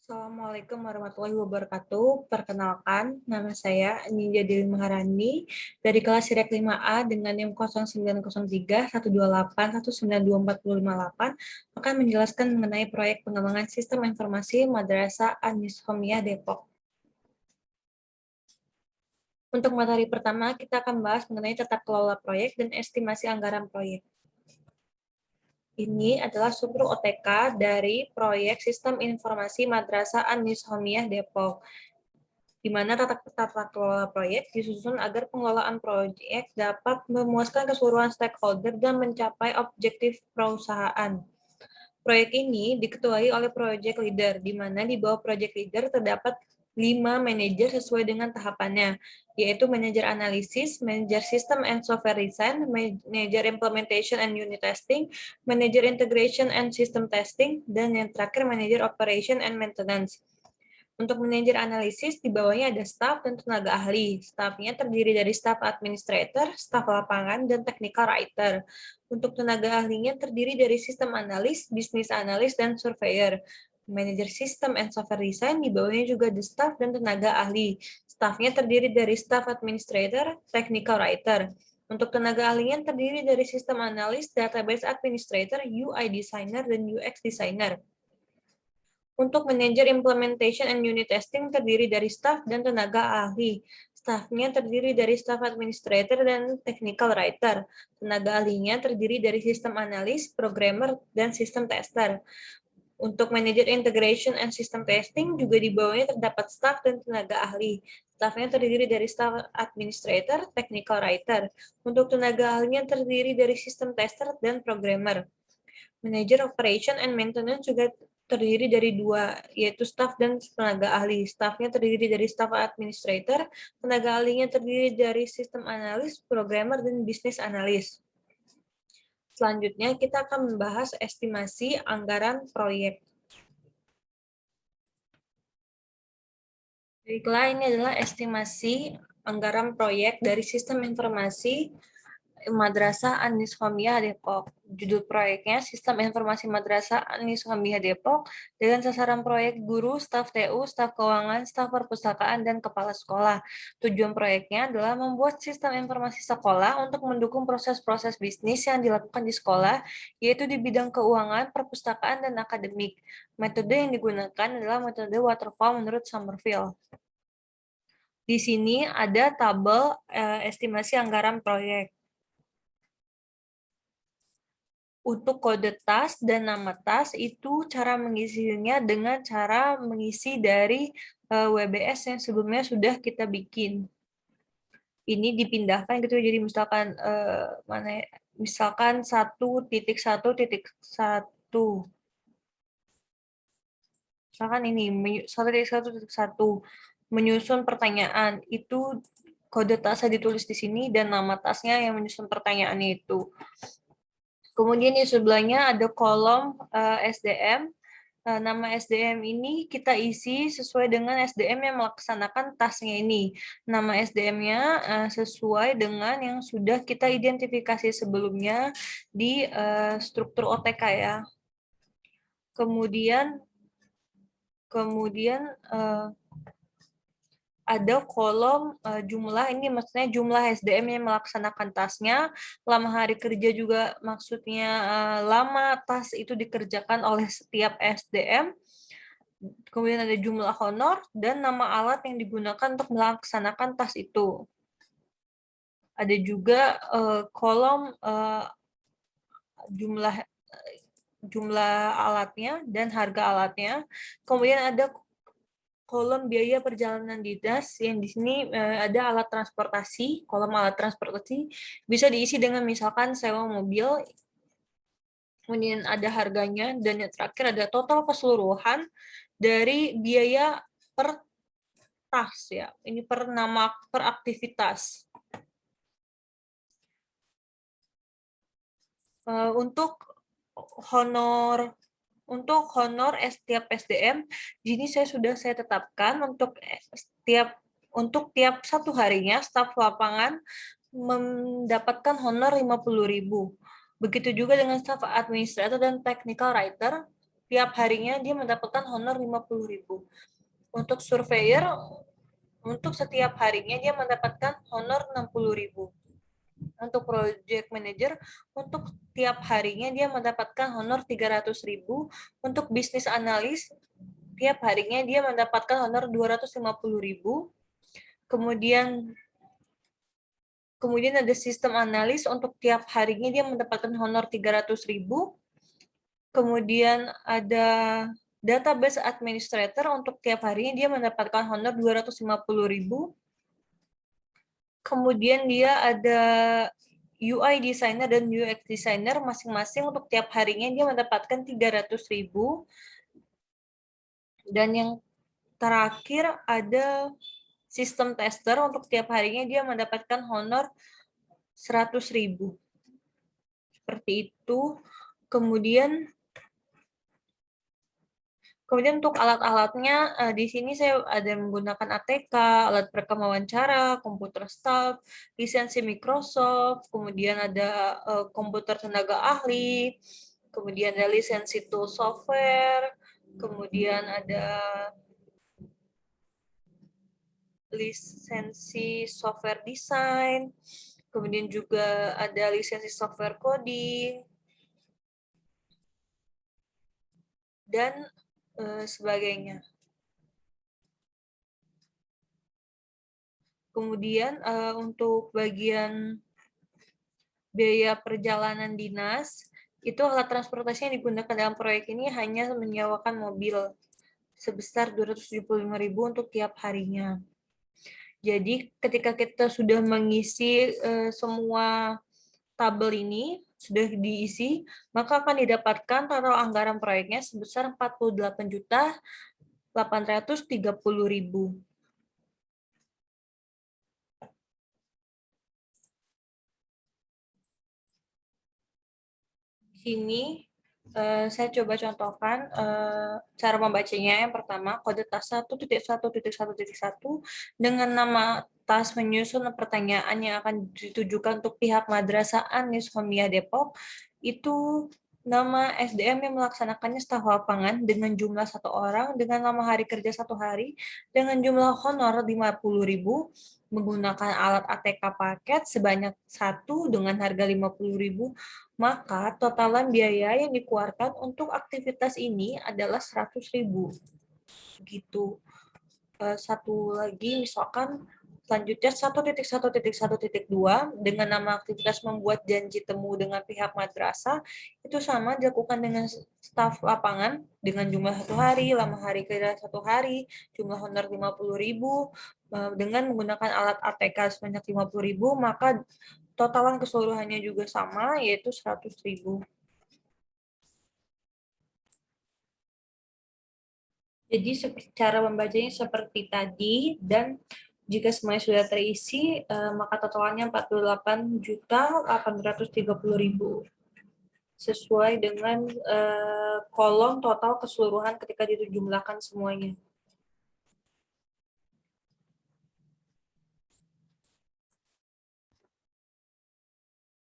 Assalamualaikum warahmatullahi wabarakatuh. Perkenalkan, nama saya Ninja Dewi Maharani dari kelas Sirek 5A dengan NIM 0903 128 1924058 akan menjelaskan mengenai proyek pengembangan sistem informasi Madrasah An-Nizamiyah Depok. Untuk materi pertama, kita akan bahas mengenai tata kelola proyek dan estimasi anggaran proyek. Ini adalah sumber OTK dari proyek Sistem Informasi Madrasah An-Nizamiyah Depok, di mana tata kelola proyek disusun agar pengelolaan proyek dapat memuaskan keseluruhan stakeholder dan mencapai objektif perusahaan. Proyek ini diketuai oleh project leader, di mana di bawah project leader terdapat 5 manajer sesuai dengan tahapannya, yaitu manajer analisis, manajer system and software design, manajer implementation and unit testing, manajer integration and system testing, dan yang terakhir manajer operation and maintenance. Untuk manajer analisis, di bawahnya ada staf dan tenaga ahli. Stafnya terdiri dari staf administrator, staf lapangan, dan technical writer. Untuk tenaga ahlinya terdiri dari sistem analis, bisnis analis, dan surveyor. Manajer sistem and software design, di bawahnya juga ada staf dan tenaga ahli. Stafnya terdiri dari staf administrator, technical writer. Untuk tenaga ahlinya terdiri dari sistem analis, database administrator, UI designer, dan UX designer. Untuk manajer implementation and unit testing terdiri dari staf dan tenaga ahli. Stafnya terdiri dari staf administrator dan technical writer. Tenaga ahlinya terdiri dari sistem analis, programmer, dan sistem tester. Untuk manajer integration and system testing juga di bawahnya terdapat staf dan tenaga ahli. Stafnya terdiri dari staf administrator, technical writer. Untuk tenaga ahlinya terdiri dari sistem tester dan programmer. Manajer operation and maintenance juga terdiri dari 2, yaitu staf dan tenaga ahli. Stafnya terdiri dari staf administrator, tenaga ahlinya terdiri dari sistem analis, programmer, dan bisnis analis. Selanjutnya, kita akan membahas estimasi anggaran proyek. Baiklah, ini adalah estimasi anggaran proyek dari sistem informasi Madrasah An-Nizamiyah Depok. Judul proyeknya Sistem Informasi Madrasah An-Nizamiyah Depok dengan sasaran proyek guru, staf TU, staf keuangan, staf perpustakaan, dan kepala sekolah. Tujuan proyeknya adalah membuat sistem informasi sekolah untuk mendukung proses-proses bisnis yang dilakukan di sekolah, yaitu di bidang keuangan, perpustakaan, dan akademik. Metode yang digunakan adalah metode waterfall menurut Somerville. Di sini ada tabel estimasi anggaran proyek. Untuk kode tas dan nama tas itu cara mengisinya dengan cara mengisi dari WBS yang sebelumnya sudah kita bikin. Ini dipindahkan gitu, jadi misalkan misalkan 1.1.1. Misalkan ini 1.1.1 menyusun pertanyaan, itu kode tasnya ditulis di sini dan nama tasnya yang menyusun pertanyaannya itu. Kemudian di sebelahnya ada kolom SDM. Nama SDM ini kita isi sesuai dengan SDM yang melaksanakan tasnya ini. Nama SDM-nya sesuai dengan yang sudah kita identifikasi sebelumnya di struktur OTK ya. Kemudian ada kolom jumlah, ini maksudnya jumlah SDM yang melaksanakan tasnya, lama hari kerja juga maksudnya lama tas itu dikerjakan oleh setiap SDM, kemudian ada jumlah honor, dan nama alat yang digunakan untuk melaksanakan tas itu. Ada juga kolom jumlah alatnya dan harga alatnya, kemudian ada kolom biaya perjalanan dinas yang di sini ada alat transportasi. Kolom alat transportasi bisa diisi dengan misalkan sewa mobil, kemudian ada harganya, dan yang terakhir ada total keseluruhan dari biaya per tas ya. Ini per nama per aktivitas. Untuk honor setiap SDM, ini sudah saya tetapkan untuk tiap satu harinya staf lapangan mendapatkan honor 50.000. Begitu juga dengan staf administrator dan technical writer. tiap harinya dia mendapatkan honor 50.000. Untuk surveyor, untuk setiap harinya dia mendapatkan honor 60.000. Untuk project manager, untuk tiap harinya dia mendapatkan honor 300.000. Untuk bisnis analis, tiap harinya dia mendapatkan honor 250.000. Kemudian ada sistem analis, untuk tiap harinya dia mendapatkan honor 300.000. Kemudian ada database administrator, untuk tiap harinya dia mendapatkan honor 250.000. Kemudian dia ada UI designer dan UX designer, masing-masing untuk tiap harinya dia mendapatkan 300.000. Dan yang terakhir ada sistem tester, untuk tiap harinya dia mendapatkan honor 100.000. Seperti itu. Kemudian untuk alat-alatnya, di sini saya ada menggunakan ATK, alat perekam wawancara, komputer staff, lisensi Microsoft, kemudian ada komputer tenaga ahli, kemudian ada lisensi tool software, kemudian ada lisensi software design, kemudian juga ada lisensi software coding, dan sebagainya. Kemudian untuk bagian biaya perjalanan dinas, itu alat transportasi yang digunakan dalam proyek ini hanya menyewakan mobil sebesar 275.000 untuk tiap harinya. Jadi ketika kita sudah mengisi semua tabel ini, sudah diisi, maka akan didapatkan total anggaran proyeknya sebesar 48.830.000. Di sini saya coba contohkan cara membacanya. Yang pertama, kode tas 1.1.1.1 dengan nama tas menyusun pertanyaan yang akan ditujukan untuk pihak Madrasah An-Nizamiyah Depok, itu nama SDM yang melaksanakannya staf lapangan dengan jumlah 1 orang, dengan nama hari kerja 1 hari, dengan jumlah honor 50.000, menggunakan alat ATK paket sebanyak 1 dengan harga 50.000, maka totalan biaya yang dikeluarkan untuk aktivitas ini adalah 100.000. Gitu. Satu lagi, misalkan selanjutnya 1.1.1.2 dengan nama aktivitas membuat janji temu dengan pihak madrasah, itu sama dilakukan dengan staf lapangan dengan jumlah 1 hari, lama hari kerja 1 hari, jumlah honor 50.000, dengan menggunakan alat ATK sebanyak 50.000, maka totalan keseluruhannya juga sama, yaitu 100.000. Jadi cara membacanya seperti tadi, dan jika semuanya sudah terisi, maka totalnya 48.830.000 sesuai dengan kolom total keseluruhan ketika dijumlahkan semuanya.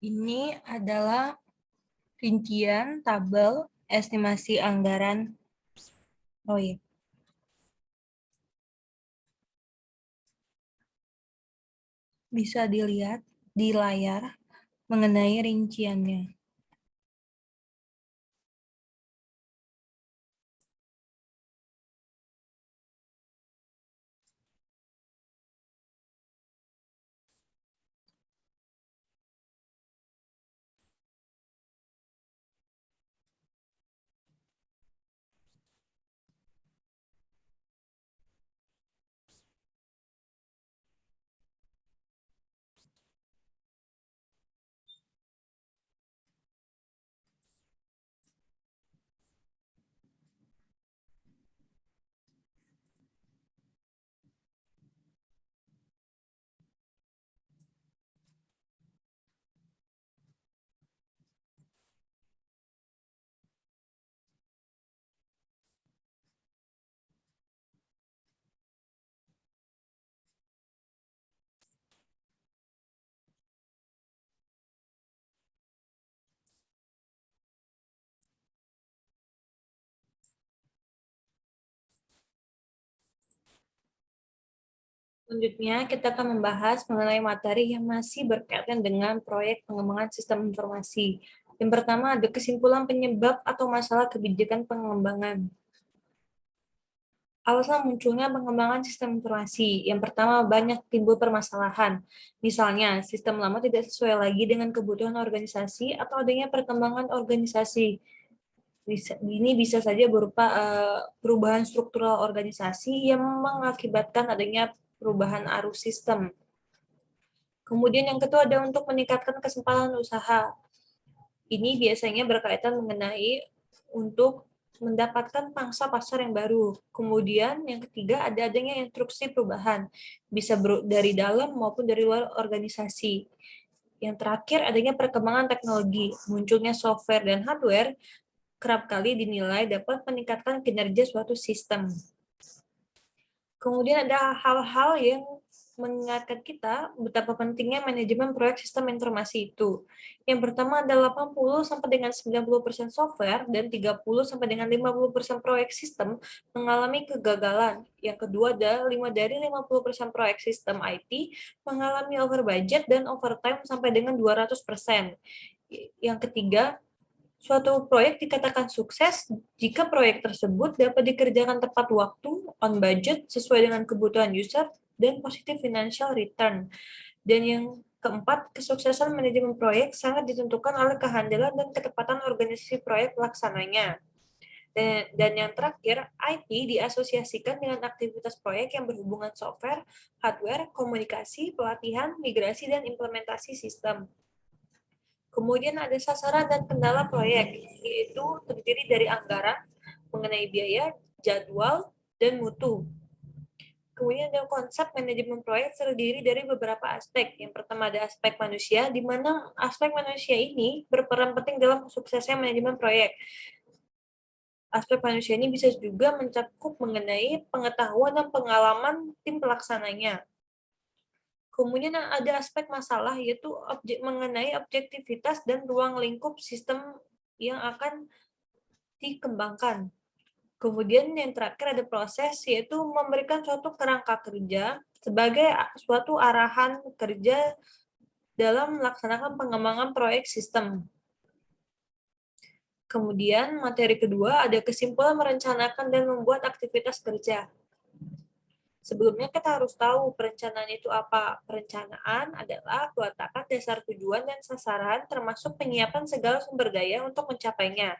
Ini adalah rincian tabel estimasi anggaran proyek. Bisa dilihat di layar mengenai rinciannya. Selanjutnya, kita akan membahas mengenai materi yang masih berkaitan dengan proyek pengembangan sistem informasi. Yang pertama ada kesimpulan penyebab atau masalah kebijakan pengembangan. Alasan munculnya pengembangan sistem informasi. Yang pertama, banyak timbul permasalahan. Misalnya, sistem lama tidak sesuai lagi dengan kebutuhan organisasi atau adanya perkembangan organisasi. Ini bisa saja berupa perubahan struktural organisasi yang mengakibatkan adanya perubahan arus sistem. Kemudian yang kedua ada untuk meningkatkan kesempatan usaha. Ini biasanya berkaitan mengenai untuk mendapatkan pangsa pasar yang baru. Kemudian yang ketiga ada adanya instruksi perubahan, bisa dari dalam maupun dari luar organisasi. Yang terakhir adanya perkembangan teknologi, munculnya software dan hardware kerap kali dinilai dapat meningkatkan kinerja suatu sistem. Kemudian ada hal-hal yang mengingatkan kita betapa pentingnya manajemen proyek sistem informasi itu. Yang pertama ada 80 sampai dengan 90% software dan 30 sampai dengan 50% proyek sistem mengalami kegagalan. Yang kedua ada 5 dari 50% proyek sistem IT mengalami over budget dan overtime sampai dengan 200%. Yang ketiga, suatu proyek dikatakan sukses jika proyek tersebut dapat dikerjakan tepat waktu, on budget, sesuai dengan kebutuhan user, dan positive financial return. Dan yang keempat, kesuksesan manajemen proyek sangat ditentukan oleh kehandalan dan ketepatan organisasi proyek pelaksananya. Dan yang terakhir, IT diasosiasikan dengan aktivitas proyek yang berhubungan software, hardware, komunikasi, pelatihan, migrasi, dan implementasi sistem. Kemudian ada sasaran dan kendala proyek, yaitu terdiri dari anggaran, mengenai biaya, jadwal, dan mutu. Kemudian ada konsep manajemen proyek terdiri dari beberapa aspek. Yang pertama ada aspek manusia, di mana aspek manusia ini berperan penting dalam suksesnya manajemen proyek. Aspek manusia ini bisa juga mencakup mengenai pengetahuan dan pengalaman tim pelaksananya. Kemudian ada aspek masalah, yaitu mengenai objektivitas dan ruang lingkup sistem yang akan dikembangkan. Kemudian yang terakhir ada proses, yaitu memberikan suatu kerangka kerja sebagai suatu arahan kerja dalam melaksanakan pengembangan proyek sistem. Kemudian materi kedua ada kesimpulan merencanakan dan membuat aktivitas kerja. Sebelumnya kita harus tahu perencanaan itu apa. Perencanaan adalah peletakan dasar tujuan dan sasaran termasuk penyiapan segala sumber daya untuk mencapainya.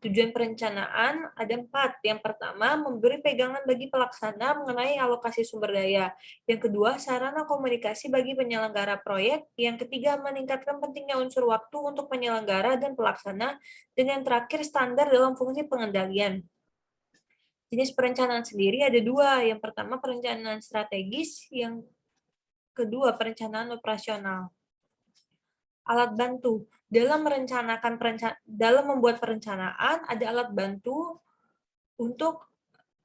Tujuan perencanaan ada 4. Yang pertama, memberi pegangan bagi pelaksana mengenai alokasi sumber daya. Yang kedua, sarana komunikasi bagi penyelenggara proyek. Yang ketiga, meningkatkan pentingnya unsur waktu untuk penyelenggara dan pelaksana. Dan yang terakhir, standar dalam fungsi pengendalian. Jenis perencanaan sendiri ada 2. Yang pertama, perencanaan strategis. Yang kedua, perencanaan operasional. Alat bantu. Dalam membuat perencanaan, ada alat bantu untuk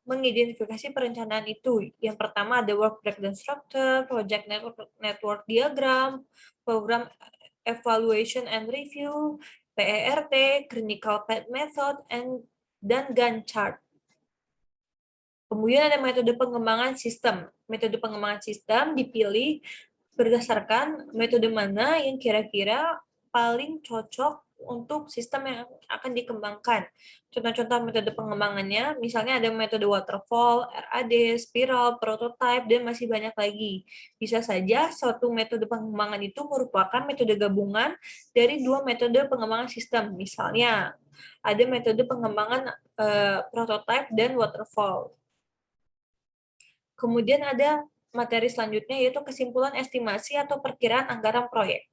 mengidentifikasi perencanaan itu. Yang pertama ada work breakdown structure, project network diagram, program evaluation and review, PERT, clinical path method, dan Gantt chart. Kemudian ada metode pengembangan sistem. Metode pengembangan sistem dipilih berdasarkan metode mana yang kira-kira paling cocok untuk sistem yang akan dikembangkan. Contoh-contoh metode pengembangannya, misalnya ada metode waterfall, RAD, spiral, prototype, dan masih banyak lagi. Bisa saja suatu metode pengembangan itu merupakan metode gabungan dari 2 metode pengembangan sistem. Misalnya, ada metode pengembangan prototype dan waterfall. Kemudian ada materi selanjutnya yaitu kesimpulan estimasi atau perkiraan anggaran proyek.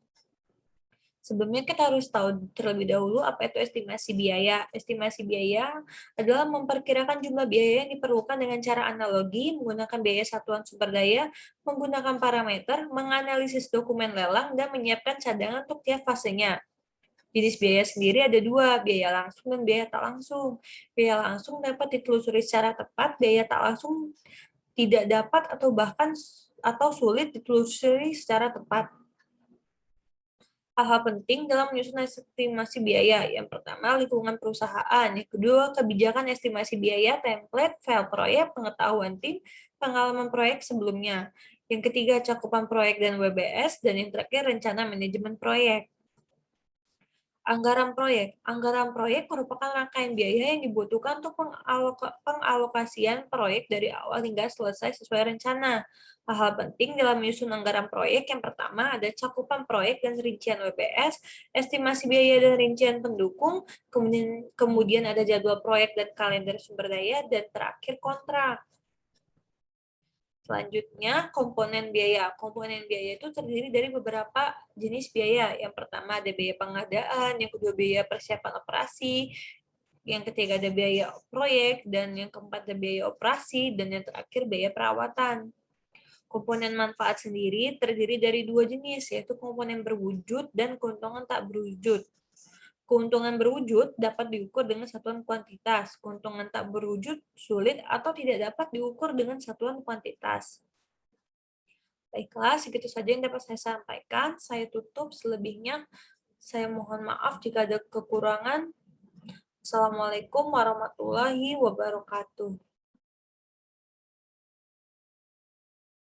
Sebelumnya kita harus tahu terlebih dahulu apa itu estimasi biaya. Estimasi biaya adalah memperkirakan jumlah biaya yang diperlukan dengan cara analogi, menggunakan biaya satuan sumber daya, menggunakan parameter, menganalisis dokumen lelang, dan menyiapkan cadangan untuk tiap fasenya. Jenis biaya sendiri ada 2, biaya langsung dan biaya tak langsung. Biaya langsung dapat ditelusuri secara tepat, biaya tak langsung tidak dapat atau sulit ditelusuri secara tepat. Hal-hal penting dalam menyusun estimasi biaya. Yang pertama, lingkungan perusahaan. Yang kedua, kebijakan estimasi biaya, template, file proyek, pengetahuan tim, pengalaman proyek sebelumnya. Yang ketiga, cakupan proyek dan WBS. Dan yang terakhir, rencana manajemen proyek. Anggaran proyek. Anggaran proyek merupakan rangkaian biaya yang dibutuhkan untuk pengalokasian proyek dari awal hingga selesai sesuai rencana. Hal-hal penting dalam menyusun anggaran proyek yang pertama ada cakupan proyek dan rincian WBS, estimasi biaya dan rincian pendukung, kemudian ada jadwal proyek dan kalender sumber daya, dan terakhir kontrak. Selanjutnya, komponen biaya. Komponen biaya itu terdiri dari beberapa jenis biaya. Yang pertama ada biaya pengadaan, yang kedua biaya persiapan operasi, yang ketiga ada biaya proyek, dan yang keempat ada biaya operasi, dan yang terakhir biaya perawatan. Komponen manfaat sendiri terdiri dari dua jenis, yaitu komponen berwujud dan keuntungan tak berwujud. Keuntungan berwujud dapat diukur dengan satuan kuantitas. Keuntungan tak berwujud sulit atau tidak dapat diukur dengan satuan kuantitas. Baiklah, segitu saja yang dapat saya sampaikan. Saya tutup, selebihnya saya mohon maaf jika ada kekurangan. Assalamualaikum warahmatullahi wabarakatuh.